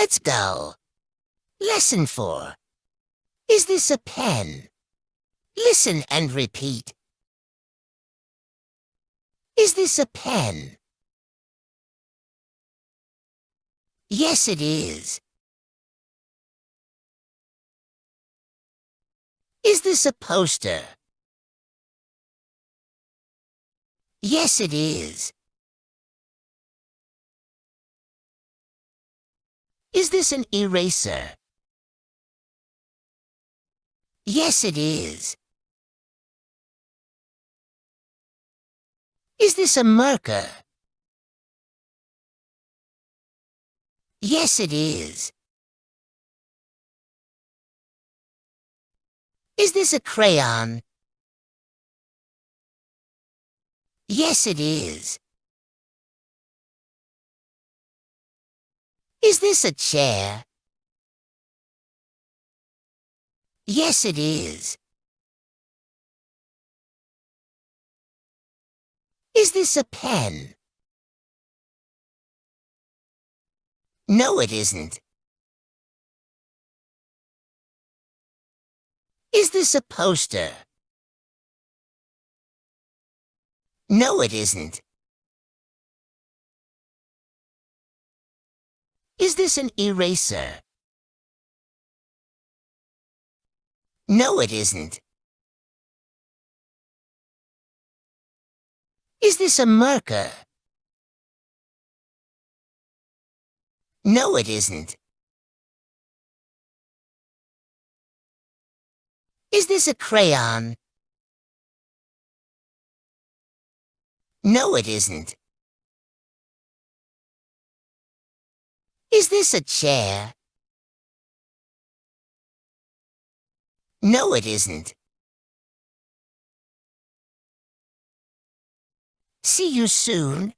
Let's go. Lesson 4. Is this a pen? Listen and repeat. Is this a pen? Yes, it is. Is this a poster? Yes, it is. Is this an eraser? Yes, it is. Is this a marker? Yes, it is. Is this a crayon? Yes, it is. Is this a chair? Yes, it is. Is this a pen? No, it isn't. Is this a poster? No, it isn't. Is this an eraser? No, it isn't. Is this a marker? No, it isn't. Is this a crayon? No, it isn't. Is this a chair? No, it isn't. See you soon.